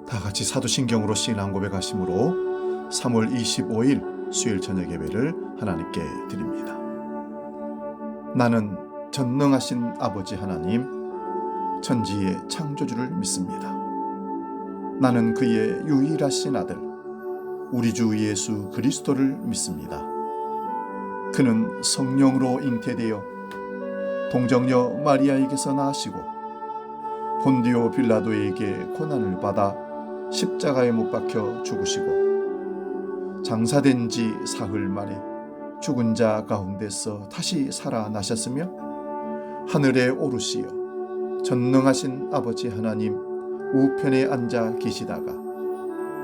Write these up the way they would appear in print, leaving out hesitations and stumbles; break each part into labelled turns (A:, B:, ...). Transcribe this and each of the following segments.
A: 다 같이 사도신경으로 신앙 고백하심으로 3월 25일 수요일 저녁 예배를 하나님께 드립니다. 나는 전능하신 아버지 하나님, 천지의 창조주를 믿습니다. 나는 그의 유일하신 아들, 우리 주 예수 그리스도를 믿습니다. 그는 성령으로 잉태되어 동정녀 마리아에게서 나시고 본디오 빌라도에게 고난을 받아 십자가에 못 박혀 죽으시고 장사된 지 사흘 만에 죽은 자 가운데서 다시 살아나셨으며 하늘에 오르시어 전능하신 아버지 하나님 우편에 앉아 계시다가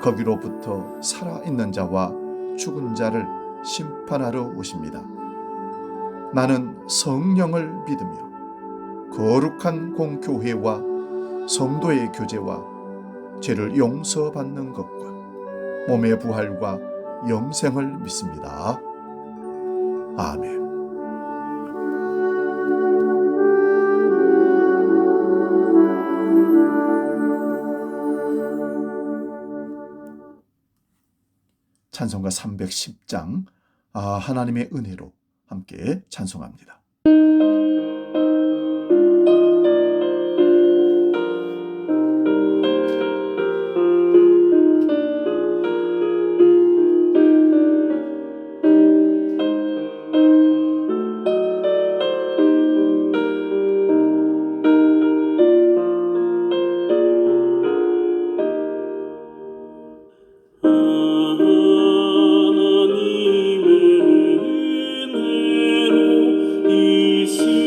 A: 거기로부터 살아있는 자와 죽은 자를 심판하러 오십니다. 나는 성령을 믿으며 거룩한 공교회와 성도의 교제와 죄를 용서받는 것과 몸의 부활과 영생을 믿습니다. 아멘. 찬송가 310장 하나님의 은혜로 함께 찬송합니다.
B: 하나님의 은혜로 이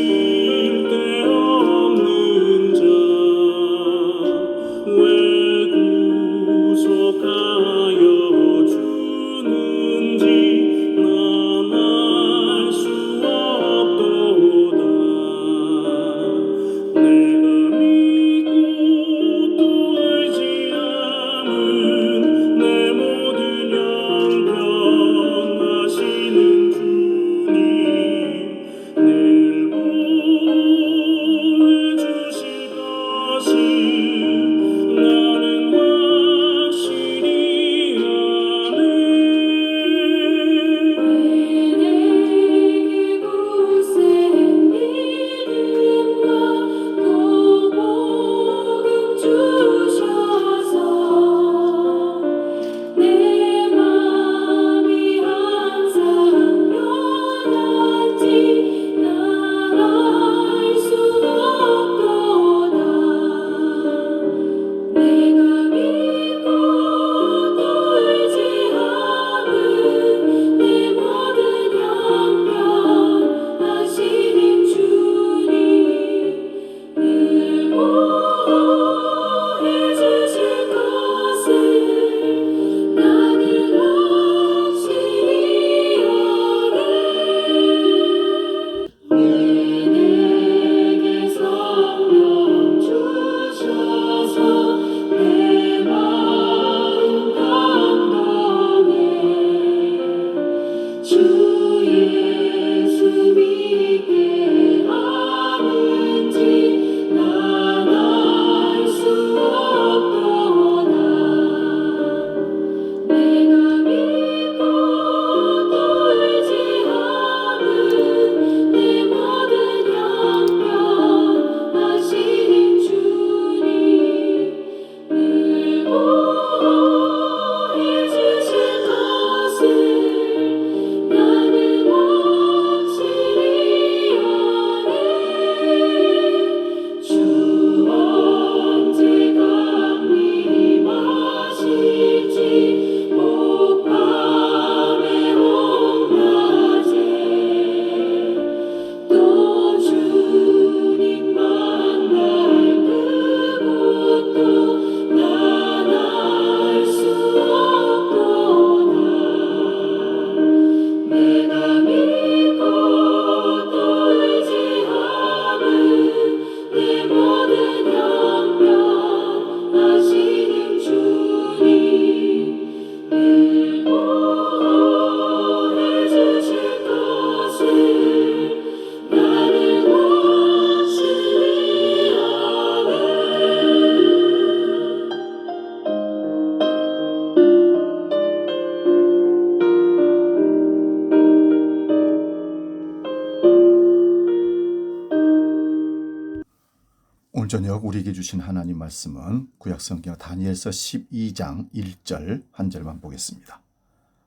A: 저녁 우리에게 주신 하나님 말씀은 구약성경 다니엘서 12장 1절 한 절만 보겠습니다.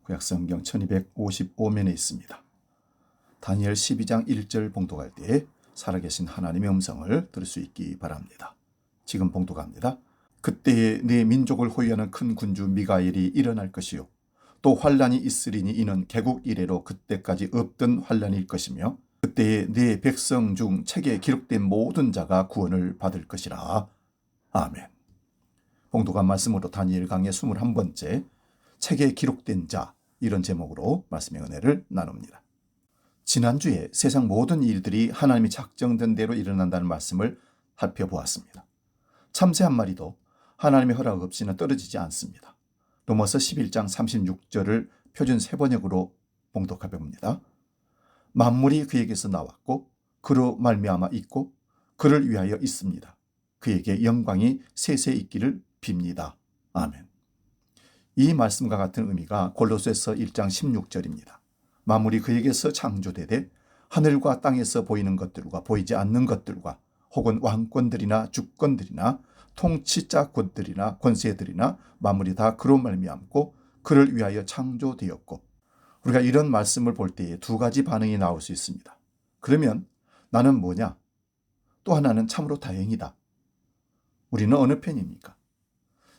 A: 구약성경 1255면에 있습니다. 다니엘 12장 1절 봉독할 때 살아계신 하나님의 음성을 들을 수 있기 바랍니다. 지금 봉독합니다. 그때에 네 민족을 호위하는 큰 군주 미가엘이 일어날 것이요 또 환란이 있으리니 이는 개국 이래로 그때까지 없던 환란일 것이며 그때에 네 백성 중 책에 기록된 모든 자가 구원을 받을 것이라. 아멘. 봉독한 말씀으로 다니엘 강의 21번째 책에 기록된 자, 이런 제목으로 말씀의 은혜를 나눕니다. 지난주에 세상 모든 일들이 하나님이 작정된 대로 일어난다는 말씀을 살펴보았습니다. 참새 한 마리도 하나님의 허락 없이는 떨어지지 않습니다. 로마서 11장 36절을 표준 세번역으로 봉독해 봅니다. 만물이 그에게서 나왔고 그로 말미암아 있고 그를 위하여 있습니다. 그에게 영광이 세세 있기를 빕니다. 아멘. 이 말씀과 같은 의미가 골로새서 1장 16절입니다. 만물이 그에게서 창조되되 하늘과 땅에서 보이는 것들과 보이지 않는 것들과 혹은 왕권들이나 주권들이나 통치자권들이나 권세들이나 만물이 다 그로 말미암고 그를 위하여 창조되었고. 우리가 이런 말씀을 볼 때에 두 가지 반응이 나올 수 있습니다. 그러면 나는 뭐냐? 또 하나는 참으로 다행이다. 우리는 어느 편입니까?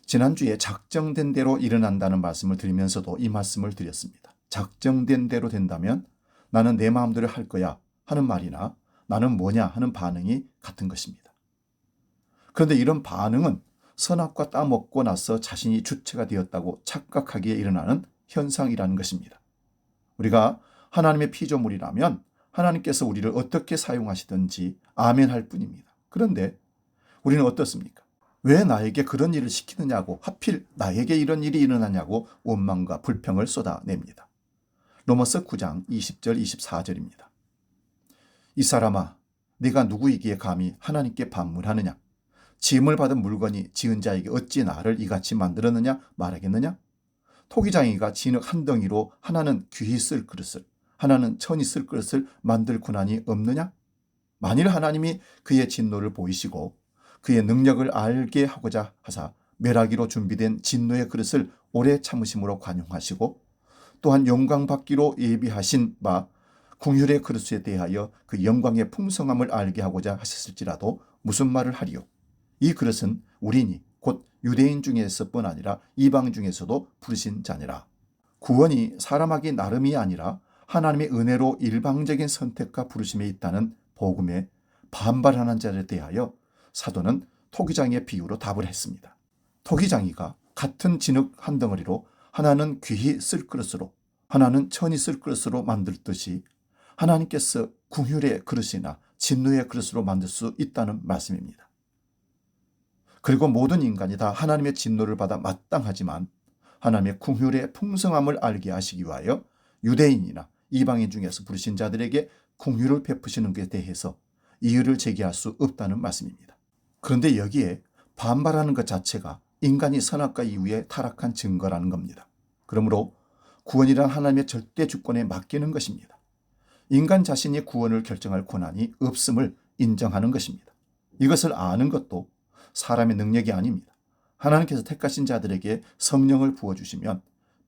A: 지난주에 작정된 대로 일어난다는 말씀을 드리면서도 이 말씀을 드렸습니다. 작정된 대로 된다면 나는 내 마음대로 할 거야 하는 말이나 나는 뭐냐 하는 반응이 같은 것입니다. 그런데 이런 반응은 선악과 따먹고 나서 자신이 주체가 되었다고 착각하기에 일어나는 현상이라는 것입니다. 우리가 하나님의 피조물이라면 하나님께서 우리를 어떻게 사용하시든지 아멘 할 뿐입니다. 그런데 우리는 어떻습니까? 왜 나에게 그런 일을 시키느냐고, 하필 나에게 이런 일이 일어나냐고 원망과 불평을 쏟아냅니다. 로마서 9장 20절 24절입니다. 이 사람아, 네가 누구이기에 감히 하나님께 반문하느냐? 지음을 받은 물건이 지은 자에게 어찌 나를 이같이 만들었느냐 말하겠느냐? 토기장이가 진흙 한 덩이로 하나는 귀히 쓸 그릇을 하나는 천히 쓸 그릇을 만들 고난이 없느냐? 만일 하나님이 그의 진노를 보이시고 그의 능력을 알게 하고자 하사 멸하기로 준비된 진노의 그릇을 오래 참으심으로 관용하시고 또한 영광 받기로 예비하신 바 궁율의 그릇에 대하여 그 영광의 풍성함을 알게 하고자 하셨을지라도 무슨 말을 하리요? 이 그릇은 우리니 곧 유대인 중에서뿐 아니라 이방 중에서도 부르신 자니라. 구원이 사람하기 나름이 아니라 하나님의 은혜로 일방적인 선택과 부르심에 있다는 복음에 반발하는 자를 대하여 사도는 토기장의 비유로 답을 했습니다. 토기장이가 같은 진흙 한 덩어리로 하나는 귀히 쓸 그릇으로 하나는 천히 쓸 그릇으로 만들듯이 하나님께서 궁율의 그릇이나 진노의 그릇으로 만들 수 있다는 말씀입니다. 그리고 모든 인간이 다 하나님의 진노를 받아 마땅하지만 하나님의 궁율의 풍성함을 알게 하시기 위하여 유대인이나 이방인 중에서 부르신 자들에게 궁율을 베푸시는 것에 대해서 이유를 제기할 수 없다는 말씀입니다. 그런데 여기에 반발하는 것 자체가 인간이 선악과 이후에 타락한 증거라는 겁니다. 그러므로 구원이란 하나님의 절대 주권에 맡기는 것입니다. 인간 자신이 구원을 결정할 권한이 없음을 인정하는 것입니다. 이것을 아는 것도 사람의 능력이 아닙니다. 하나님께서 택하신 자들에게 성령을 부어주시면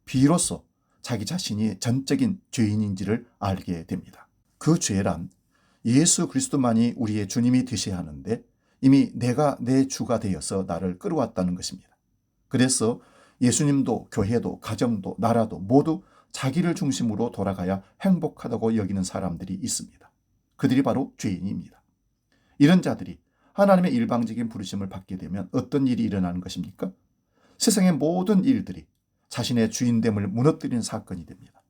A: 비로소 자기 자신이 전적인 죄인인지를 알게 됩니다. 그 죄란 예수 그리스도만이 우리의 주님이 되셔야 하는데 이미 내가 내 주가 되어서 나를 끌어왔다는 것입니다. 그래서 예수님도 교회도 가정도 나라도 모두 자기를 중심으로 돌아가야 행복하다고 여기는 사람들이 있습니다. 그들이 바로 죄인입니다. 이런 자들이 하나님의 일방적인 부르심을 받게 되면 어떤 일이 일어나는 것입니까? 세상의 모든 일들이 자신의 주인됨을 무너뜨리는 사건이 됩니다.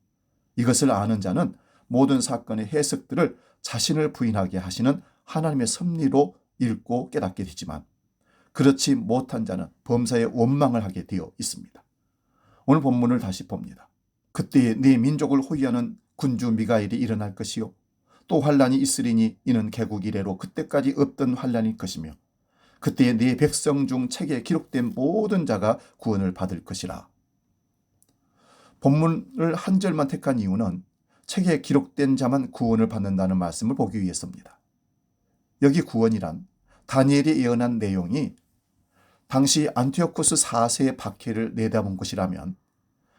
A: 이것을 아는 자는 모든 사건의 해석들을 자신을 부인하게 하시는 하나님의 섭리로 읽고 깨닫게 되지만 그렇지 못한 자는 범사에 원망을 하게 되어 있습니다. 오늘 본문을 다시 봅니다. 그때에 네 민족을 호위하는 군주 미가엘이 일어날 것이요 또 환란이 있으리니 이는 개국 이래로 그때까지 없던 환란일 것이며 그때에 네 백성 중 책에 기록된 모든 자가 구원을 받을 것이라. 본문을 한 절만 택한 이유는 책에 기록된 자만 구원을 받는다는 말씀을 보기 위해서입니다. 여기 구원이란 다니엘이 예언한 내용이 당시 안티오쿠스 4세의 박해를 내다본 것이라면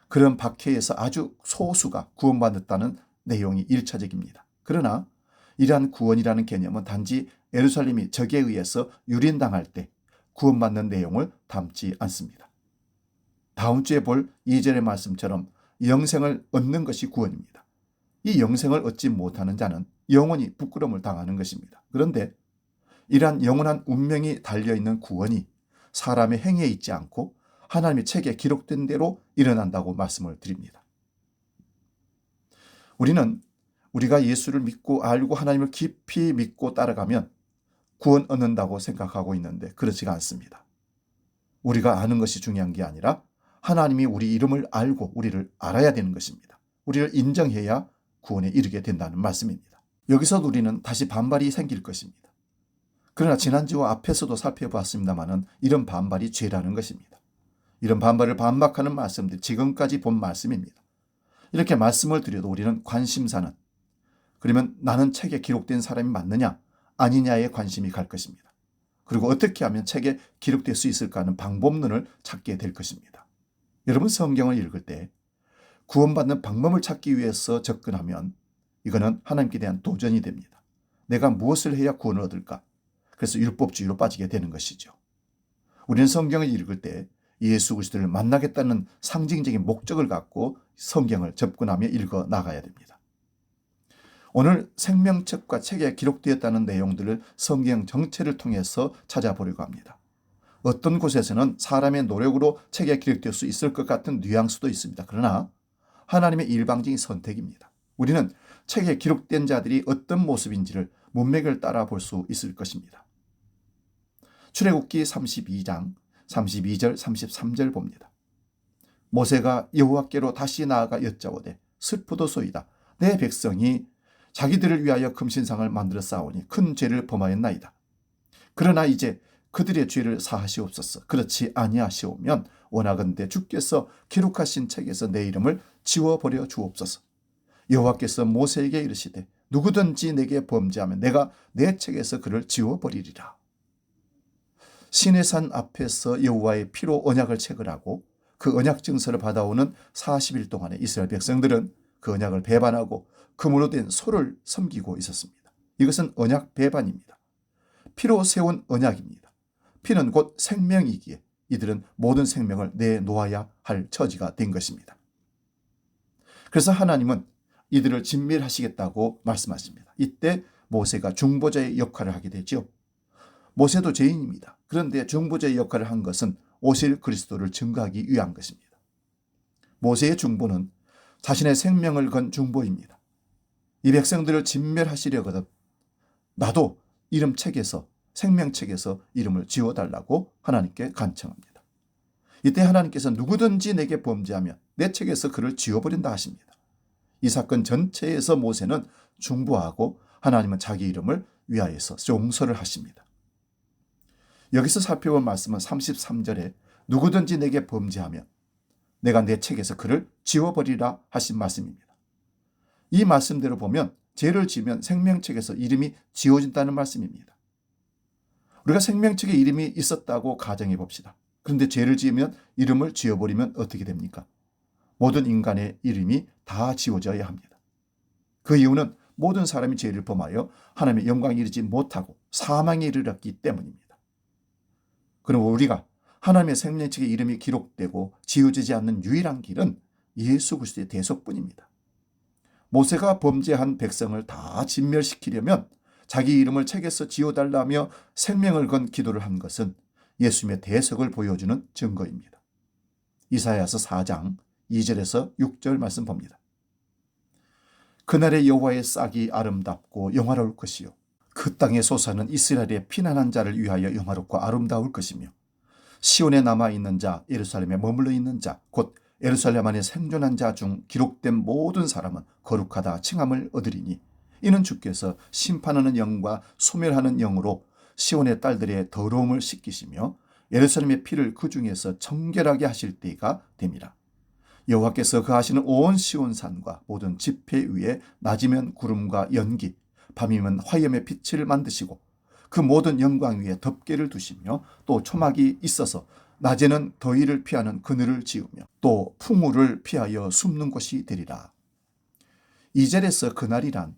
A: 그런 박해에서 아주 소수가 구원받았다는 내용이 1차적입니다. 그러나 이러한 구원이라는 개념은 단지 예루살렘이 적에 의해서 유린당할 때 구원받는 내용을 담지 않습니다. 다음 주에 볼 2절의 말씀처럼 영생을 얻는 것이 구원입니다. 이 영생을 얻지 못하는 자는 영원히 부끄러움을 당하는 것입니다. 그런데 이러한 영원한 운명이 달려있는 구원이 사람의 행위에 있지 않고 하나님의 책에 기록된 대로 일어난다고 말씀을 드립니다. 우리는 우리가 예수를 믿고 알고 하나님을 깊이 믿고 따라가면 구원 얻는다고 생각하고 있는데 그렇지가 않습니다. 우리가 아는 것이 중요한 게 아니라 하나님이 우리 이름을 알고 우리를 알아야 되는 것입니다. 우리를 인정해야 구원에 이르게 된다는 말씀입니다. 여기서 우리는 다시 반발이 생길 것입니다. 그러나 지난주와 앞에서도 살펴보았습니다마는 이런 반발이 죄라는 것입니다. 이런 반발을 반박하는 말씀들 지금까지 본 말씀입니다. 이렇게 말씀을 드려도 우리는 관심사는 그러면 나는 책에 기록된 사람이 맞느냐 아니냐에 관심이 갈 것입니다. 그리고 어떻게 하면 책에 기록될 수 있을까 하는 방법론을 찾게 될 것입니다. 여러분 성경을 읽을 때 구원받는 방법을 찾기 위해서 접근하면 이거는 하나님께 대한 도전이 됩니다. 내가 무엇을 해야 구원을 얻을까? 그래서 율법주의로 빠지게 되는 것이죠. 우리는 성경을 읽을 때 예수 그리스도를 만나겠다는 상징적인 목적을 갖고 성경을 접근하며 읽어 나가야 됩니다. 오늘 생명책과 책에 기록되었다는 내용들을 성경 전체를 통해서 찾아보려고 합니다. 어떤 곳에서는 사람의 노력으로 책에 기록될 수 있을 것 같은 뉘앙스도 있습니다. 그러나 하나님의 일방적인 선택입니다. 우리는 책에 기록된 자들이 어떤 모습인지를 문맥을 따라 볼 수 있을 것입니다. 출애굽기 32장 32절 33절 봅니다. 모세가 여호와께로 다시 나아가 여짜오되 슬프도소이다. 내 백성이 자기들을 위하여 금신상을 만들어 쌓으니 큰 죄를 범하였나이다. 그러나 이제 그들의 죄를 사하시옵소서. 그렇지 아니하시오면 원하건대 주께서 기록하신 책에서 내 이름을 지워버려 주옵소서. 여호와께서 모세에게 이르시되 누구든지 내게 범죄하면 내가 내 책에서 그를 지워버리리라. 시내산 앞에서 여호와의 피로 언약을 체결하고 그 언약 증서를 받아오는 40일 동안에 이스라엘 백성들은 그 언약을 배반하고 금으로 된 소를 섬기고 있었습니다. 이것은 언약 배반입니다. 피로 세운 언약입니다. 피는 곧 생명이기에 이들은 모든 생명을 내놓아야 할 처지가 된 것입니다. 그래서 하나님은 이들을 진멸하시겠다고 말씀하십니다. 이때 모세가 중보자의 역할을 하게 되죠. 모세도 죄인입니다. 그런데 중보자의 역할을 한 것은 오실 그리스도를 증거하기 위한 것입니다. 모세의 중보는 자신의 생명을 건 중보입니다. 이 백성들을 진멸하시려거든 나도 이름책에서 생명책에서 이름을 지워달라고 하나님께 간청합니다. 이때 하나님께서 누구든지 내게 범죄하면 내 책에서 그를 지워버린다 하십니다. 이 사건 전체에서 모세는 중보하고 하나님은 자기 이름을 위하여서 용서를 하십니다. 여기서 살펴본 말씀은 33절에 누구든지 내게 범죄하면 내가 내 책에서 그를 지워버리라 하신 말씀입니다. 이 말씀대로 보면 죄를 지으면 생명책에서 이름이 지워진다는 말씀입니다. 우리가 생명책에 이름이 있었다고 가정해 봅시다. 그런데 죄를 지으면 이름을 지워버리면 어떻게 됩니까? 모든 인간의 이름이 다 지워져야 합니다. 그 이유는 모든 사람이 죄를 범하여 하나님의 영광에 이르지 못하고 사망에 이르렀기 때문입니다. 그럼 우리가 하나님의 생명책에 이름이 기록되고 지워지지 않는 유일한 길은 예수 그리스도의 대속뿐입니다. 모세가 범죄한 백성을 다 진멸시키려면 자기 이름을 책에서 지워달라며 생명을 건 기도를 한 것은 예수님의 대속을 보여주는 증거입니다. 이사야서 4장 2절에서 6절 말씀 봅니다. 그날의 여호와의 싹이 아름답고 영화로울 것이요 그 땅의 소사는 이스라엘의 피난한 자를 위하여 영화롭고 아름다울 것이며 시온에 남아있는 자 예루살렘에 머물러 있는 자 곧 예루살렘 안에 생존한 자 중 기록된 모든 사람은 거룩하다 칭함을 얻으리니 이는 주께서 심판하는 영과 소멸하는 영으로 시온의 딸들의 더러움을 씻기시며 예루살렘의 피를 그 중에서 정결하게 하실 때가 됨이라. 여호와께서 거하시는 온 시온산과 모든 지폐 위에 낮이면 구름과 연기 밤이면 화염의 빛을 만드시고 그 모든 영광 위에 덮개를 두시며 또 초막이 있어서 낮에는 더위를 피하는 그늘을 지으며 또 풍우를 피하여 숨는 곳이 되리라. 2절에서 그날이란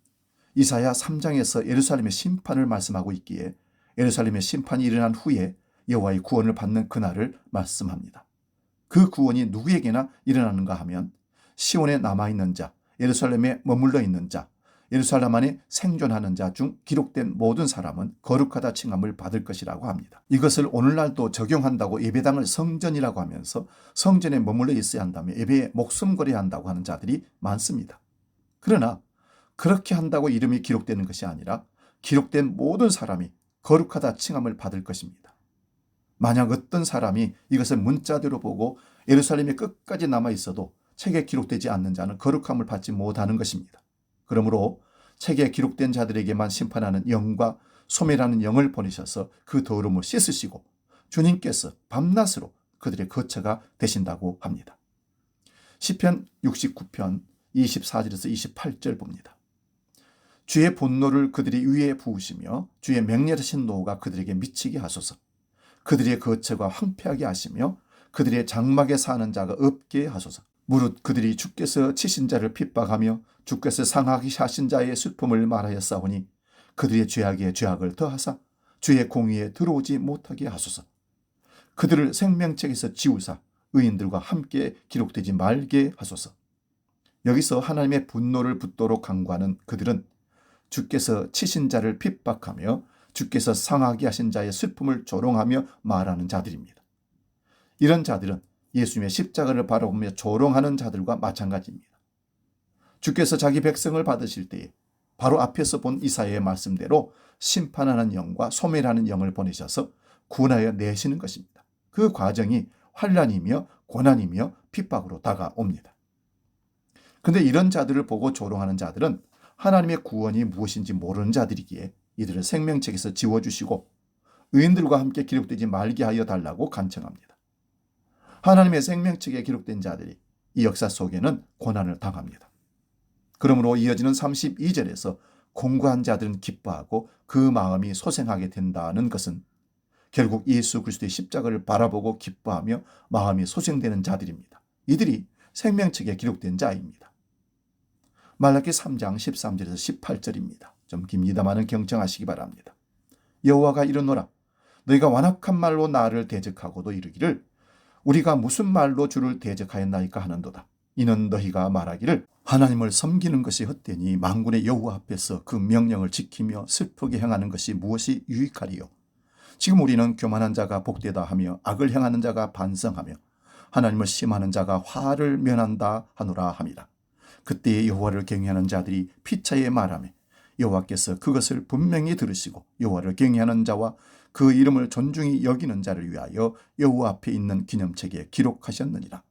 A: 이사야 3장에서 예루살렘의 심판을 말씀하고 있기에 예루살렘의 심판이 일어난 후에 여호와의 구원을 받는 그날을 말씀합니다. 그 구원이 누구에게나 일어나는가 하면 시온에 남아있는 자, 예루살렘에 머물러 있는 자, 예루살렘 안에 생존하는 자 중 기록된 모든 사람은 거룩하다 칭함을 받을 것이라고 합니다. 이것을 오늘날도 적용한다고 예배당을 성전이라고 하면서 성전에 머물러 있어야 한다며 예배에 목숨 걸어야 한다고 하는 자들이 많습니다. 그러나 그렇게 한다고 이름이 기록되는 것이 아니라 기록된 모든 사람이 거룩하다 칭함을 받을 것입니다. 만약 어떤 사람이 이것을 문자대로 보고 예루살렘에 끝까지 남아 있어도 책에 기록되지 않는 자는 거룩함을 받지 못하는 것입니다. 그러므로 책에 기록된 자들에게만 심판하는 영과 소멸하는 영을 보내셔서 그 더러움을 씻으시고 주님께서 밤낮으로 그들의 거처가 되신다고 합니다. 시편 69편 24절에서 28절 봅니다. 주의 분노를 그들이 위에 부으시며 주의 맹렬하신 노가 그들에게 미치게 하소서. 그들의 거처가 황폐하게 하시며 그들의 장막에 사는 자가 없게 하소서. 무릇 그들이 주께서 치신 자를 핍박하며 주께서 상하게 하신 자의 슬픔을 말하였사오니 그들의 죄악에 죄악을 더하사 주의 공의에 들어오지 못하게 하소서. 그들을 생명책에서 지우사 의인들과 함께 기록되지 말게 하소서. 여기서 하나님의 분노를 붙도록 강구하는 그들은 주께서 치신 자를 핍박하며 주께서 상하게 하신 자의 슬픔을 조롱하며 말하는 자들입니다. 이런 자들은 예수님의 십자가를 바라보며 조롱하는 자들과 마찬가지입니다. 주께서 자기 백성을 받으실 때에 바로 앞에서 본 이사야의 말씀대로 심판하는 영과 소멸하는 영을 보내셔서 구원하여 내시는 것입니다. 그 과정이 환난이며 고난이며 핍박으로 다가옵니다. 그런데 이런 자들을 보고 조롱하는 자들은 하나님의 구원이 무엇인지 모르는 자들이기에 이들을 생명책에서 지워주시고 의인들과 함께 기록되지 말게 하여 달라고 간청합니다. 하나님의 생명책에 기록된 자들이 이 역사 속에는 고난을 당합니다. 그러므로 이어지는 32절에서 공고한 자들은 기뻐하고 그 마음이 소생하게 된다는 것은 결국 예수 그리스도의 십자가를 바라보고 기뻐하며 마음이 소생되는 자들입니다. 이들이 생명책에 기록된 자입니다. 말라기 3장 13절에서 18절입니다. 좀 깁니다마는 경청하시기 바랍니다. 여호와가 이르노라 너희가 완악한 말로 나를 대적하고도 이르기를 우리가 무슨 말로 주를 대적하였나이까 하는도다. 이는 너희가 말하기를 하나님을 섬기는 것이 헛되니 만군의 여호와 앞에서 그 명령을 지키며 슬프게 행하는 것이 무엇이 유익하리요. 지금 우리는 교만한 자가 복되다 하며 악을 행하는 자가 반성하며 하나님을 심하는 자가 화를 면한다 하노라 함이라. 그때에 여호와를 경외하는 자들이 피차에 말하며 여호와께서 그것을 분명히 들으시고 여호와를 경외하는 자와 그 이름을 존중히 여기는 자를 위하여 여호와 앞에 있는 기념책에 기록하셨느니라.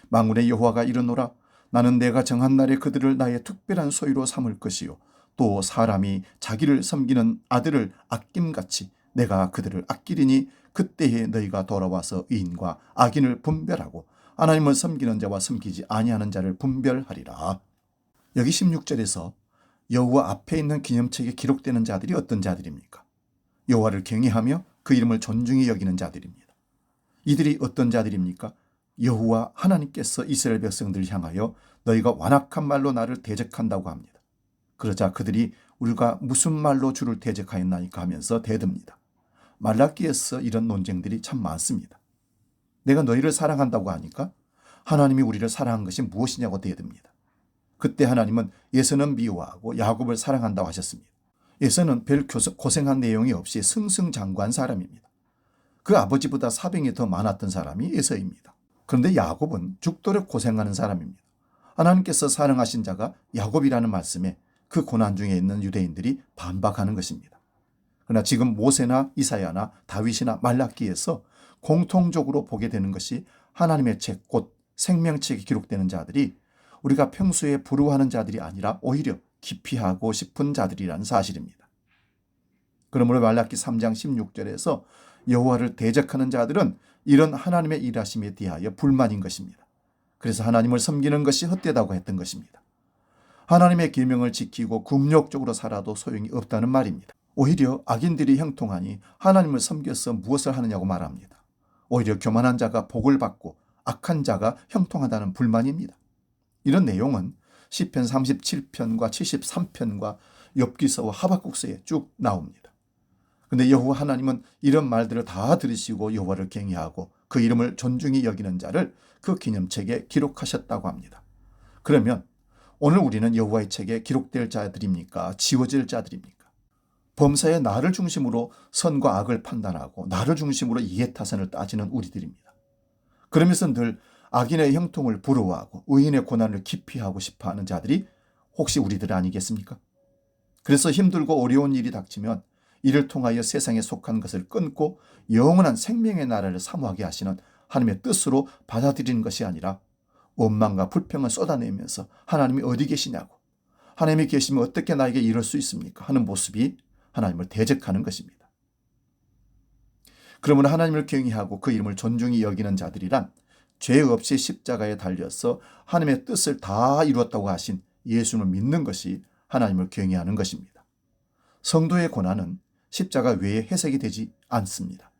A: 만군의 여호와가 이르노라 나는 내가 정한 날에 그들을 나의 특별한 소유로 삼을 것이요 또 사람이 자기를 섬기는 아들을 아낌같이 내가 그들을 아끼리니 그때에 너희가 돌아와서 의인과 악인을 분별하고 하나님을 섬기는 자와 섬기지 아니하는 자를 분별하리라. 여기 16절에서 여호와 앞에 있는 기념책에 기록되는 자들이 어떤 자들입니까? 여호와를 경외하며 그 이름을 존중히 여기는 자들입니다. 이들이 어떤 자들입니까? 여호와 하나님께서 이스라엘 백성들을 향하여 너희가 완악한 말로 나를 대적한다고 합니다. 그러자 그들이 우리가 무슨 말로 주를 대적하였나이까 하면서 대듭니다. 말라기에서 이런 논쟁들이 참 많습니다. 내가 너희를 사랑한다고 하니까 하나님이 우리를 사랑한 것이 무엇이냐고 대듭니다. 그때 하나님은 예서는 미워하고 야곱을 사랑한다고 하셨습니다. 예서는 별 고생한 내용이 없이 승승장구한 사람입니다. 그 아버지보다 사병이 더 많았던 사람이 예서입니다. 그런데 야곱은 죽도록 고생하는 사람입니다. 하나님께서 사랑하신 자가 야곱이라는 말씀에 그 고난 중에 있는 유대인들이 반박하는 것입니다. 그러나 지금 모세나 이사야나 다윗이나 말라기에서 공통적으로 보게 되는 것이 하나님의 책, 곧 생명책에 기록되는 자들이 우리가 평소에 부러워하는 자들이 아니라 오히려 기피하고 싶은 자들이라는 사실입니다. 그러므로 말라기 3장 16절에서 여호와를 대적하는 자들은 이런 하나님의 일하심에 대하여 불만인 것입니다. 그래서 하나님을 섬기는 것이 헛되다고 했던 것입니다. 하나님의 계명을 지키고 금욕적으로 살아도 소용이 없다는 말입니다. 오히려 악인들이 형통하니 하나님을 섬겨서 무엇을 하느냐고 말합니다. 오히려 교만한 자가 복을 받고 악한 자가 형통하다는 불만입니다. 이런 내용은 시편 37편과 73편과 욥기서와 하박국서에 쭉 나옵니다. 근데 여호와 하나님은 이런 말들을 다 들으시고 여호와를 경외하고 그 이름을 존중히 여기는 자를 그 기념책에 기록하셨다고 합니다. 그러면 오늘 우리는 여호와의 책에 기록될 자들입니까? 지워질 자들입니까? 범사에 나를 중심으로 선과 악을 판단하고 나를 중심으로 이해타산을 따지는 우리들입니다. 그러면서 늘 악인의 형통을 부러워하고 의인의 고난을 기피하고 싶어하는 자들이 혹시 우리들 아니겠습니까? 그래서 힘들고 어려운 일이 닥치면 이를 통하여 세상에 속한 것을 끊고 영원한 생명의 나라를 사모하게 하시는 하나님의 뜻으로 받아들이는 것이 아니라 원망과 불평을 쏟아내면서 하나님이 어디 계시냐고, 하나님이 계시면 어떻게 나에게 이럴 수 있습니까? 하는 모습이 하나님을 대적하는 것입니다. 그러므로 하나님을 경외하고 그 이름을 존중히 여기는 자들이란 죄 없이 십자가에 달려서 하나님의 뜻을 다 이루었다고 하신 예수를 믿는 것이 하나님을 경외하는 것입니다. 성도의 고난은 십자가 외에 해석이 되지 않습니다.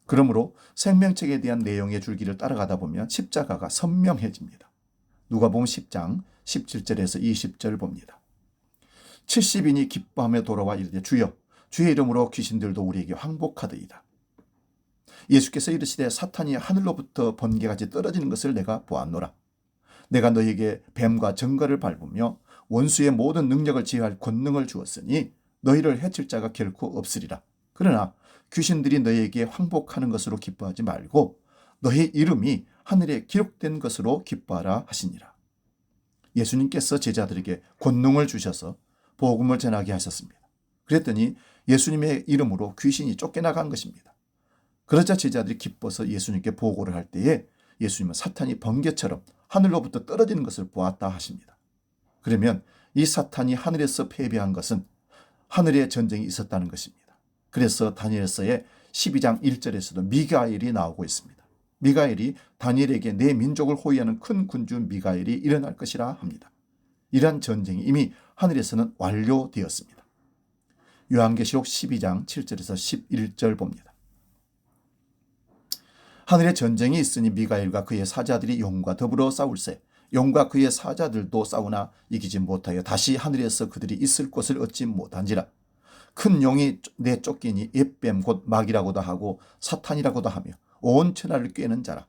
A: 그러므로 생명책에 대한 내용의 줄기를 따라가다 보면 십자가가 선명해집니다. 누가복음 10장 17절에서 20절 봅니다. 70인이 기뻐하며 돌아와 이르되 주여 주의 이름으로 귀신들도 우리에게 항복하더이다. 예수께서 이르시되 사탄이 하늘로부터 번개같이 떨어지는 것을 내가 보았노라. 내가 너희에게 뱀과 정갈을 밟으며 원수의 모든 능력을 제어할 권능을 주었으니 너희를 해칠 자가 결코 없으리라. 그러나 귀신들이 너희에게 항복하는 것으로 기뻐하지 말고 너희 이름이 하늘에 기록된 것으로 기뻐하라 하시니라. 예수님께서 제자들에게 권능을 주셔서 복음을 전하게 하셨습니다. 그랬더니 예수님의 이름으로 귀신이 쫓겨나간 것입니다. 그러자 제자들이 기뻐서 예수님께 보고를 할 때에 예수님은 사탄이 번개처럼 하늘로부터 떨어지는 것을 보았다 하십니다. 그러면 이 사탄이 하늘에서 패배한 것은 하늘에 전쟁이 있었다는 것입니다. 그래서 다니엘서의 12장 1절에서도 미가엘이 나오고 있습니다. 미가엘이 다니엘에게 내 민족을 호위하는 큰 군주 미가엘이 일어날 것이라 합니다. 이러한 전쟁이 이미 하늘에서는 완료되었습니다. 요한계시록 12장 7절에서 11절 봅니다. 하늘에 전쟁이 있으니 미가엘과 그의 사자들이 용과 더불어 싸울세 용과 그의 사자들도 싸우나 이기지 못하여 다시 하늘에서 그들이 있을 곳을 얻지 못한지라. 큰 용이 내쫓기니 옛뱀 곧 마귀라고도 하고 사탄이라고도 하며 온 천하를 꿰는 자라.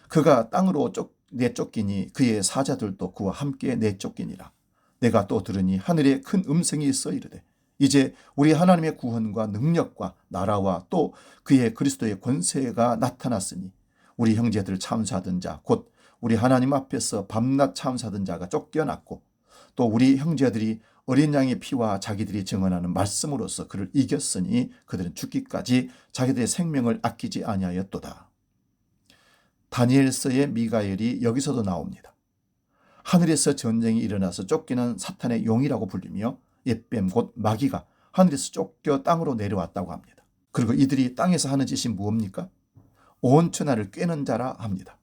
A: 그가 땅으로 내쫓기니 그의 사자들도 그와 함께 내쫓기니라. 내가 또 들으니 하늘에 큰 음성이 있어 이르되 이제 우리 하나님의 구원과 능력과 나라와 또 그의 그리스도의 권세가 나타났으니 우리 형제들 참사하던 자 곧 우리 하나님 앞에서 밤낮 참사하던 자가 쫓겨났고 또 우리 형제들이 어린 양의 피와 자기들이 증언하는 말씀으로서 그를 이겼으니 그들은 죽기까지 자기들의 생명을 아끼지 아니하였도다. 다니엘서의 미가엘이 여기서도 나옵니다. 하늘에서 전쟁이 일어나서 쫓기는 사탄의 용이라고 불리며 옛뱀 곧 마귀가 하늘에서 쫓겨 땅으로 내려왔다고 합니다. 그리고 이들이 땅에서 하는 짓이 무엇입니까? 온 천하를 꿰는 자라 합니다.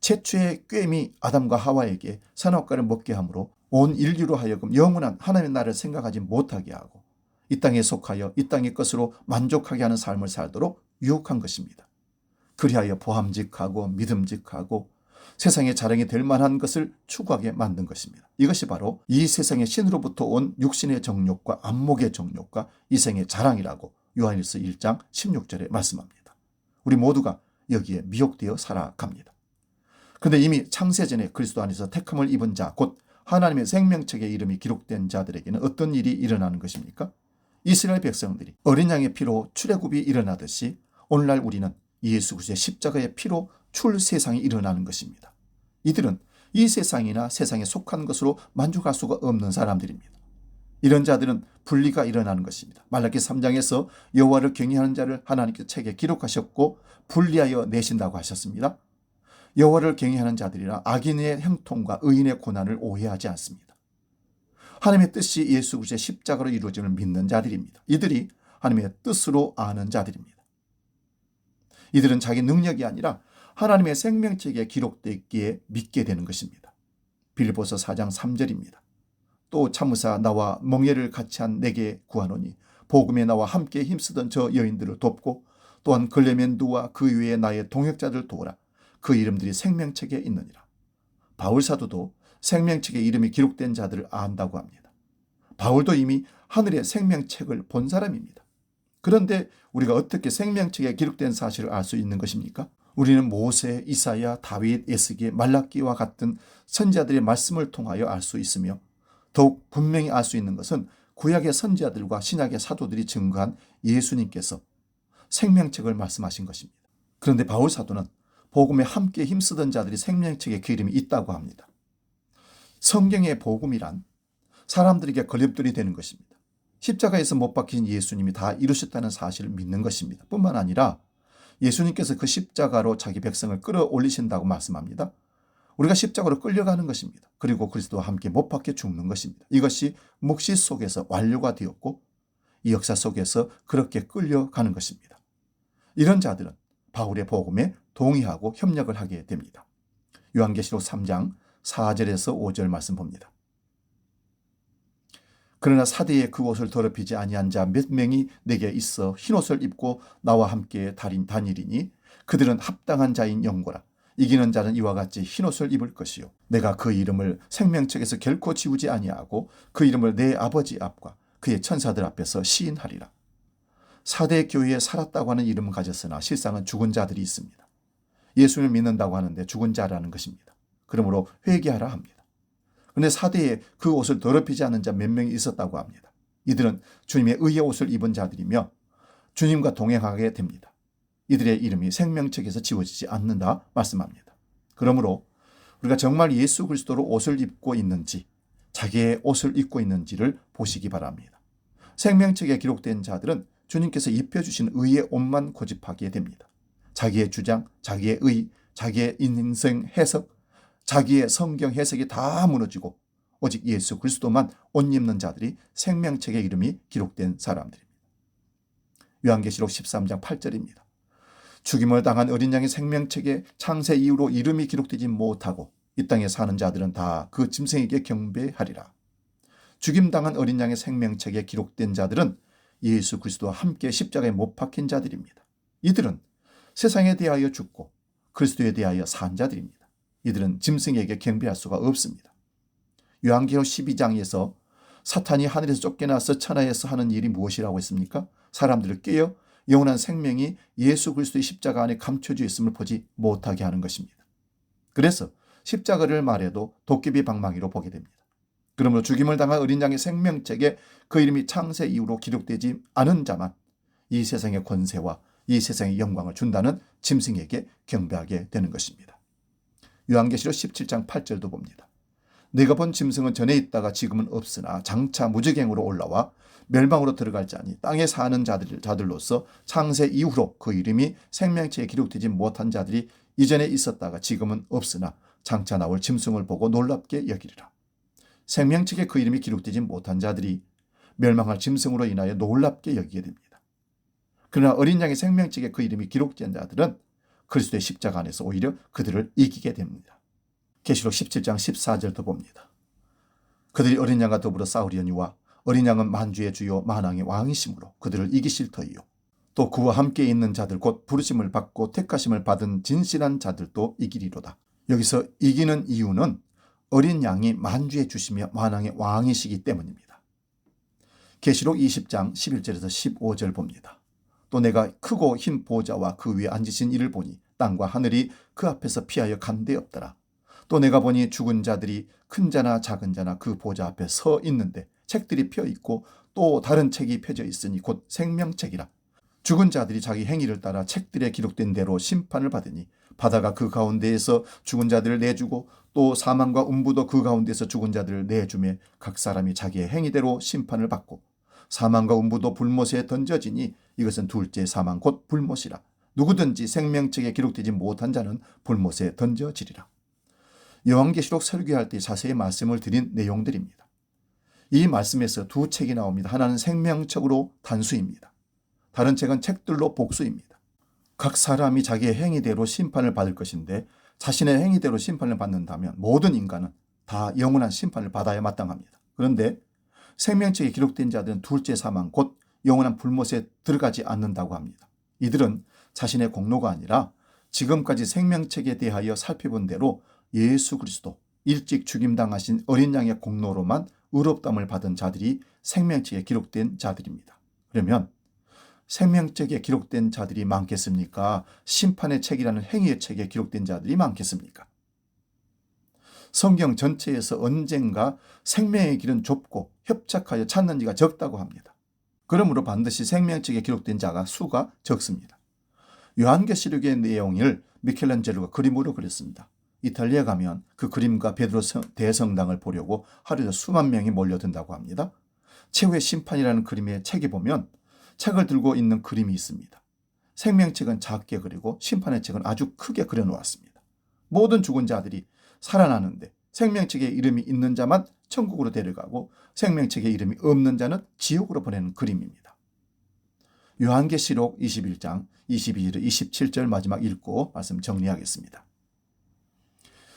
A: 최초의 꿰임이 아담과 하와에게 선악과를 먹게 하므로 온 인류로 하여금 영원한 하나님의 나라를 생각하지 못하게 하고 이 땅에 속하여 이 땅의 것으로 만족하게 하는 삶을 살도록 유혹한 것입니다. 그리하여 보함직하고 믿음직하고 세상의 자랑이 될 만한 것을 추구하게 만든 것입니다. 이것이 바로 이 세상의 신으로부터 온 육신의 정욕과 안목의 정욕과 이생의 자랑이라고 요한일서 1장 16절에 말씀합니다. 우리 모두가 여기에 미혹되어 살아갑니다. 그런데 이미 창세전에 그리스도 안에서 택함을 입은 자, 곧 하나님의 생명책에 이름이 기록된 자들에게는 어떤 일이 일어나는 것입니까? 이스라엘 백성들이 어린 양의 피로 출애굽이 일어나듯이 오늘날 우리는 예수 그리스도의 십자가의 피로 출세상이 일어나는 것입니다. 이들은 이 세상이나 세상에 속한 것으로 만족할 수가 없는 사람들입니다. 이런 자들은 분리가 일어나는 것입니다. 말라기 3장에서 여호와를 경외하는 자를 하나님께서 책에 기록하셨고 분리하여 내신다고 하셨습니다. 여호와를 경외하는 자들이라 악인의 형통과 의인의 고난을 오해하지 않습니다. 하나님의 뜻이 예수 그리스도의 십자가로 이루어짐을 믿는 자들입니다. 이들이 하나님의 뜻으로 아는 자들입니다. 이들은 자기 능력이 아니라 하나님의 생명책에 기록되기에 믿게 되는 것입니다. 빌립보서 4장 3절입니다. 또 참으사 나와 멍에를 같이 한 내게 구하노니 복음에 나와 함께 힘쓰던 저 여인들을 돕고 또한 글레멘두와 그 외에 나의 동역자들 도우라. 그 이름들이 생명책에 있느니라. 바울 사도도 생명책에 이름이 기록된 자들을 안다고 합니다. 바울도 이미 하늘의 생명책을 본 사람입니다. 그런데 우리가 어떻게 생명책에 기록된 사실을 알 수 있는 것입니까? 우리는 모세, 이사야, 다윗, 에스겔, 말라기와 같은 선지자들의 말씀을 통하여 알 수 있으며 더욱 분명히 알 수 있는 것은 구약의 선지자들과 신약의 사도들이 증거한 예수님께서 생명책을 말씀하신 것입니다. 그런데 바울 사도는 복음에 함께 힘쓰던 자들이 생명책에 그 이름이 있다고 합니다. 성경의 복음이란 사람들에게 걸림돌이 되는 것입니다. 십자가에서 못 박힌 예수님이 다 이루셨다는 사실을 믿는 것입니다. 뿐만 아니라 예수님께서 그 십자가로 자기 백성을 끌어올리신다고 말씀합니다. 우리가 십자가로 끌려가는 것입니다. 그리고 그리스도와 함께 못 박혀 죽는 것입니다. 이것이 묵시 속에서 완료가 되었고 이 역사 속에서 그렇게 끌려가는 것입니다. 이런 자들은 바울의 복음에 동의하고 협력을 하게 됩니다. 요한계시록 3장 4절에서 5절 말씀 봅니다. 그러나 사대에 그 옷을 더럽히지 아니한 자 몇 명이 내게 있어 흰옷을 입고 나와 함께 다니리니 그들은 합당한 자인 영고라. 이기는 자는 이와 같이 흰옷을 입을 것이요 내가 그 이름을 생명책에서 결코 지우지 아니하고 그 이름을 내 아버지 앞과 그의 천사들 앞에서 시인하리라. 사대 교회에 살았다고 하는 이름은 가졌으나 실상은 죽은 자들이 있습니다. 예수를 믿는다고 하는데 죽은 자라는 것입니다. 그러므로 회개하라 합니다. 그런데 사대에 그 옷을 더럽히지 않은 자 몇 명이 있었다고 합니다. 이들은 주님의 의의 옷을 입은 자들이며 주님과 동행하게 됩니다. 이들의 이름이 생명책에서 지워지지 않는다 말씀합니다. 그러므로 우리가 정말 예수 그리스도로 옷을 입고 있는지 자기의 옷을 입고 있는지를 보시기 바랍니다. 생명책에 기록된 자들은 주님께서 입혀주신 의의 옷만 고집하게 됩니다. 자기의 주장, 자기의 의, 자기의 인생 해석, 자기의 성경 해석이 다 무너지고 오직 예수 그리스도만 옷 입는 자들이 생명책의 이름이 기록된 사람들입니다. 요한계시록 13장 8절입니다. 죽임을 당한 어린 양의 생명책에 창세 이후로 이름이 기록되지 못하고 이 땅에 사는 자들은 다 그 짐승에게 경배하리라. 죽임당한 어린 양의 생명책에 기록된 자들은 예수 그리스도와 함께 십자가에 못 박힌 자들입니다. 이들은 세상에 대하여 죽고 그리스도에 대하여 산 자들입니다. 이들은 짐승에게 경배할 수가 없습니다. 요한계시록 12장에서 사탄이 하늘에서 쫓겨나서 천하에서 하는 일이 무엇이라고 했습니까? 사람들을 깨어 영원한 생명이 예수 그리스도의 십자가 안에 감춰져 있음을 보지 못하게 하는 것입니다. 그래서 십자가를 말해도 도깨비 방망이로 보게 됩니다. 그러므로 죽임을 당한 어린 양의 생명책에 그 이름이 창세 이후로 기록되지 않은 자만 이 세상의 권세와 이 세상의 영광을 준다는 짐승에게 경배하게 되는 것입니다. 요한계시록 17장 8절도 봅니다. 내가 본 짐승은 전에 있다가 지금은 없으나 장차 무지갱으로 올라와 멸망으로 들어갈 자니 땅에 사는 자들로서 창세 이후로 그 이름이 생명책에 기록되지 못한 자들이 이전에 있었다가 지금은 없으나 장차 나올 짐승을 보고 놀랍게 여기리라. 생명책에 그 이름이 기록되지 못한 자들이 멸망할 짐승으로 인하여 놀랍게 여기게 됩니다. 그러나 어린 양의 생명책에 그 이름이 기록된 자들은 그리스도의 십자가 안에서 오히려 그들을 이기게 됩니다. 계시록 17장 14절도 봅니다. 그들이 어린 양과 더불어 싸우려니와 어린 양은 만주의 주요 만왕의 왕이심으로 그들을 이기실 터이요. 또 그와 함께 있는 자들 곧 부르심을 받고 택하심을 받은 진실한 자들도 이기리로다. 여기서 이기는 이유는 어린 양이 만주의 주시며 만왕의 왕이시기 때문입니다. 계시록 20장 11절에서 15절 봅니다. 또 내가 크고 흰 보좌와 그 위에 앉으신 이를 보니 땅과 하늘이 그 앞에서 피하여 간 데 없더라. 또 내가 보니 죽은 자들이 큰 자나 작은 자나 그 보좌 앞에 서 있는데 책들이 펴 있고 또 다른 책이 펴져 있으니 곧 생명책이라. 죽은 자들이 자기 행위를 따라 책들에 기록된 대로 심판을 받으니 바다가 그 가운데에서 죽은 자들을 내주고 또 사망과 음부도 그 가운데에서 죽은 자들을 내주매 각 사람이 자기의 행위대로 심판을 받고 사망과 음부도 불못에 던져지니 이것은 둘째 사망 곧 불못이라. 누구든지 생명책에 기록되지 못한 자는 불못에 던져지리라. 요한계시록 설교할 때 자세히 말씀을 드린 내용들입니다. 이 말씀에서 두 책이 나옵니다. 하나는 생명책으로 단수입니다. 다른 책은 책들로 복수입니다. 각 사람이 자기의 행위대로 심판을 받을 것인데 자신의 행위대로 심판을 받는다면 모든 인간은 다 영원한 심판을 받아야 마땅합니다. 그런데 생명책에 기록된 자들은 둘째 사망 곧 영원한 불못에 들어가지 않는다고 합니다. 이들은 자신의 공로가 아니라 지금까지 생명책에 대하여 살펴본 대로 예수 그리스도 일찍 죽임당하신 어린 양의 공로로만 의롭다함을 받은 자들이 생명책에 기록된 자들입니다. 그러면 생명책에 기록된 자들이 많겠습니까? 심판의 책이라는 행위의 책에 기록된 자들이 많겠습니까? 성경 전체에서 언젠가 생명의 길은 좁고 협착하여 찾는 이가 적다고 합니다. 그러므로 반드시 생명책에 기록된 자가 수가 적습니다. 요한계시록의 내용을 미켈란젤로가 그림으로 그렸습니다. 이탈리아에 가면 그 그림과 베드로 대성당을 보려고 하루에 수만 명이 몰려든다고 합니다. 최후의 심판이라는 그림의 책에 보면 책을 들고 있는 그림이 있습니다. 생명책은 작게 그리고 심판의 책은 아주 크게 그려놓았습니다. 모든 죽은 자들이 살아나는데 생명책에 이름이 있는 자만 천국으로 데려가고 생명책에 이름이 없는 자는 지옥으로 보내는 그림입니다. 요한계시록 21장 22절 27절 마지막 읽고 말씀 정리하겠습니다.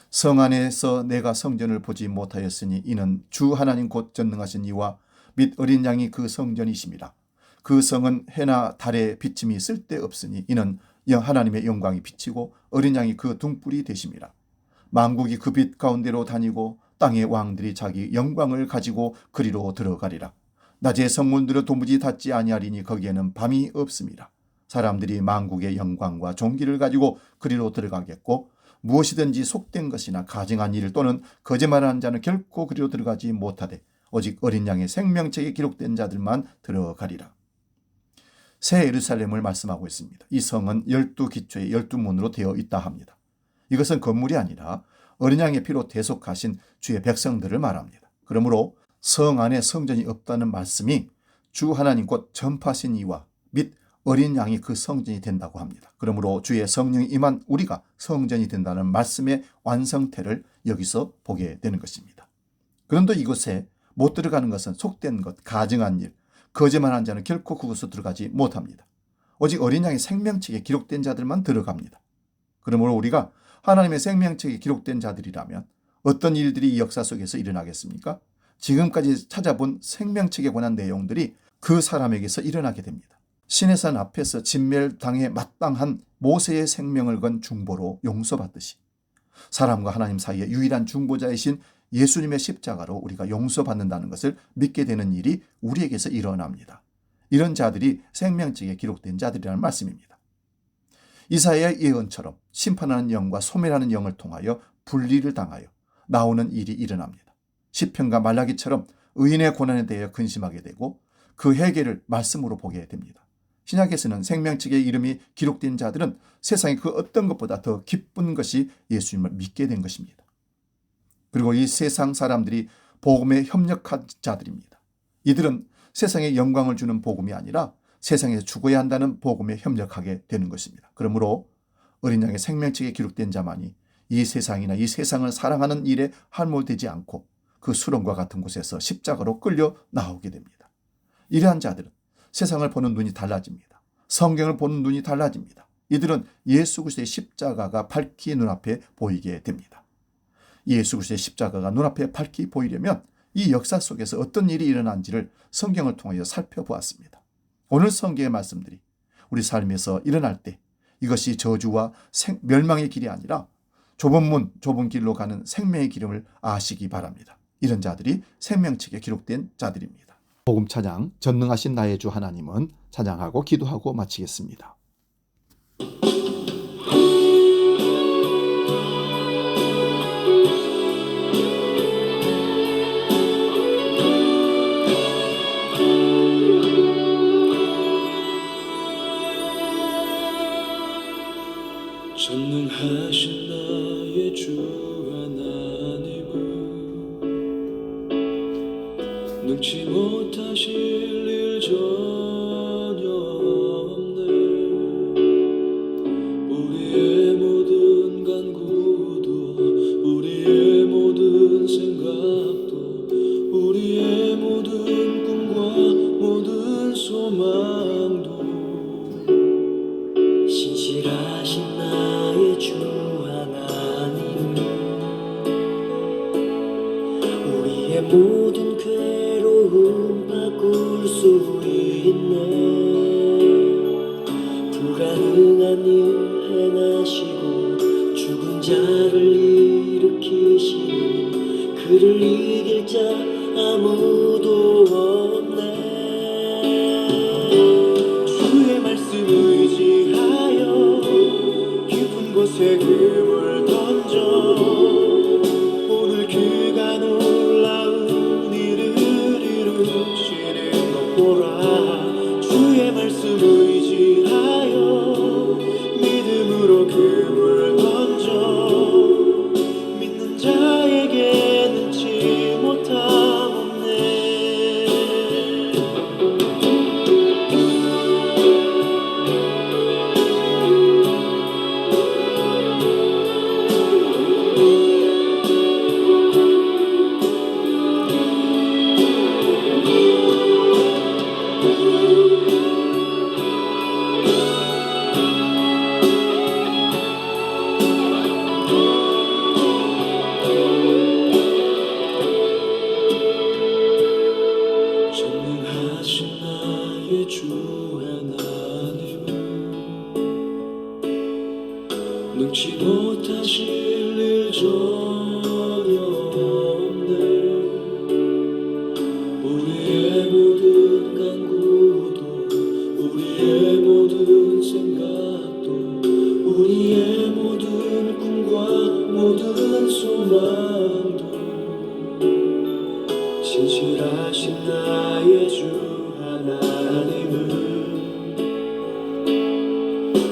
A: 성 안에서 내가 성전을 보지 못하였으니 이는 주 하나님 곧 전능하신 이와 및 어린 양이 그 성전이심이라. 그 성은 해나 달의 비침이 쓸데없으니 이는 하나님의 영광이 비치고 어린 양이 그 등불이 되심이라. 만국이 그 빛 가운데로 다니고 땅의 왕들이 자기 영광을 가지고 그리로 들어가리라. 낮에 성문들을 도무지 닫지 아니하리니 거기에는 밤이 없음이라. 사람들이 만국의 영광과 존귀를 가지고 그리로 들어가겠고 무엇이든지 속된 것이나 가증한 일 또는 거짓말하는 자는 결코 그리로 들어가지 못하되 오직 어린 양의 생명책에 기록된 자들만 들어가리라. 새 예루살렘을 말씀하고 있습니다. 이 성은 12기초의 12문으로 되어 있다 합니다. 이것은 건물이 아니라 어린 양의 피로 대속하신 주의 백성들을 말합니다. 그러므로 성 안에 성전이 없다는 말씀이 주 하나님 곧 전파신 이와 및 어린 양이 그 성전이 된다고 합니다. 그러므로 주의 성령이 임한 우리가 성전이 된다는 말씀의 완성태를 여기서 보게 되는 것입니다. 그런데 이곳에 못 들어가는 것은 속된 것, 가증한 일, 거짓말하는 자는 결코 그곳으로 들어가지 못합니다. 오직 어린 양의 생명책에 기록된 자들만 들어갑니다. 그러므로 우리가 하나님의 생명책에 기록된 자들이라면 어떤 일들이 이 역사 속에서 일어나겠습니까? 지금까지 찾아본 생명책에 관한 내용들이 그 사람에게서 일어나게 됩니다. 시내산 앞에서 진멸당에 마땅한 모세의 생명을 건 중보로 용서받듯이 사람과 하나님 사이의 유일한 중보자이신 예수님의 십자가로 우리가 용서받는다는 것을 믿게 되는 일이 우리에게서 일어납니다. 이런 자들이 생명책에 기록된 자들이라는 말씀입니다. 이사야의 예언처럼 심판하는 영과 소멸하는 영을 통하여 분리를 당하여 나오는 일이 일어납니다. 시편과 말라기처럼 의인의 고난에 대해 근심하게 되고 그 해결을 말씀으로 보게 됩니다. 신약에서는 생명책에 이름이 기록된 자들은 세상의 그 어떤 것보다 더 기쁜 것이 예수님을 믿게 된 것입니다. 그리고 이 세상 사람들이 복음에 협력한 자들입니다. 이들은 세상에 영광을 주는 복음이 아니라 세상에서 죽어야 한다는 복음에 협력하게 되는 것입니다. 그러므로 어린 양의 생명책에 기록된 자만이 이 세상이나 이 세상을 사랑하는 일에 할몰되지 않고 그 수렁과 같은 곳에서 십자가로 끌려 나오게 됩니다. 이러한 자들은 세상을 보는 눈이 달라집니다. 성경을 보는 눈이 달라집니다. 이들은 예수 그리스도의 십자가가 밝히 눈앞에 보이게 됩니다. 예수 그리스도의 십자가가 눈앞에 밝히 보이려면 이 역사 속에서 어떤 일이 일어난지를 성경을 통하여 살펴보았습니다. 오늘 성경의 말씀들이 우리 삶에서 일어날 때 이것이 저주와 멸망의 길이 아니라 좁은 문, 좁은 길로 가는 생명의 길임을 아시기 바랍니다. 이런 자들이 생명책에 기록된 자들입니다. 복음 찬양, 전능하신 나의 주 하나님은 찬양하고 기도하고 마치겠습니다.
B: 전능하신 나의 주 하나님은 능치 못하실 일 전혀 없네. 우리의 모든 간구도 우리의 모든 생각도 우리의 모든 꿈과 모든 소망도 신실하신 나의 주 하나님은 우리의 모든 괴로움 바꿀 수 있네. 그를 이길 자 아무도 없네. 주의 말씀 의지하여 깊은 곳에 금을 던져 오늘 그가 놀라운 일을 이루시는 것 보라. 주의 말씀 의지하여 믿음으로 금을 던져 믿는 자에게 능치 못함 없네. 전능하신 나의 주 하나님은 능치 못하실 일 전혀 없네. 우리의 모든 간구도 우리의 모든 생각도 우리의 모든 꿈과 모든 소망도 신실하신 나의 주 하나님은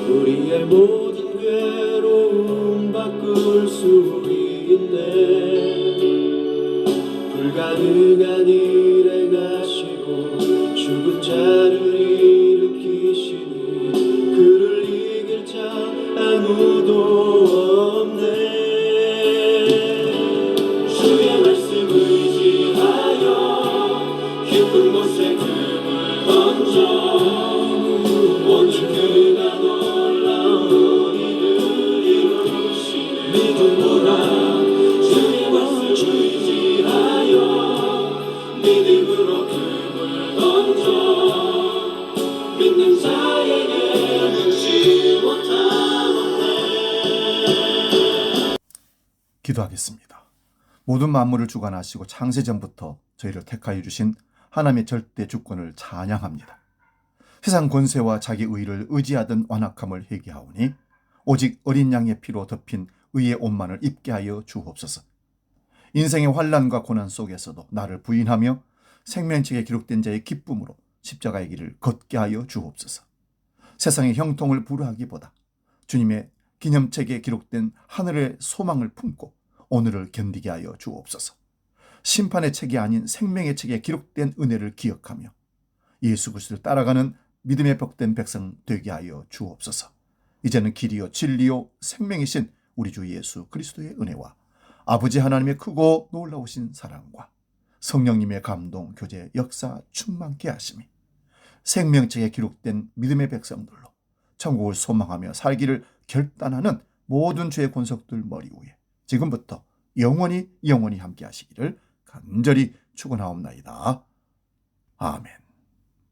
B: 우리의 모든 괴로움 바꿀 수 있네. 불가능한 일 행하시고 죽은 자를 일으키시니 그를 이길 자 아무도 없네. 주의 말씀 의지하여 깊은 곳에 금을 던져 오늘 그가 놀라운 일을 이루시는 믿음으로 주의 말씀 의지하여 믿음으로 금을 던져 믿는 자에게 능치 못함 없네.
A: 기도하겠습니다. 모든 만물을 주관하시고 창세전부터 저희를 택하여 주신 하나님의 절대 주권을 찬양합니다. 세상 권세와 자기 의를 의지하던 완악함을 회개하오니 오직 어린 양의 피로 덮인 의의 옷만을 입게 하여 주옵소서. 인생의 환난과 고난 속에서도 나를 부인하며 생명책에 기록된 자의 기쁨으로 십자가의 길을 걷게 하여 주옵소서. 세상의 형통을 부르하기보다 주님의 기념책에 기록된 하늘의 소망을 품고 오늘을 견디게 하여 주옵소서. 심판의 책이 아닌 생명의 책에 기록된 은혜를 기억하며 예수 그리스도를 따라가는 믿음의 복된 백성 되게 하여 주옵소서. 이제는 길이요 진리요 생명이신 우리 주 예수 그리스도의 은혜와 아버지 하나님의 크고 놀라우신 사랑과 성령님의 감동, 교제, 역사 충만케 하심이 생명책에 기록된 믿음의 백성들로 천국을 소망하며 살기를 결단하는 모든 죄의 권속들 머리 위에 지금부터 영원히 함께 하시기를 간절히 축원하옵나이다. 아멘.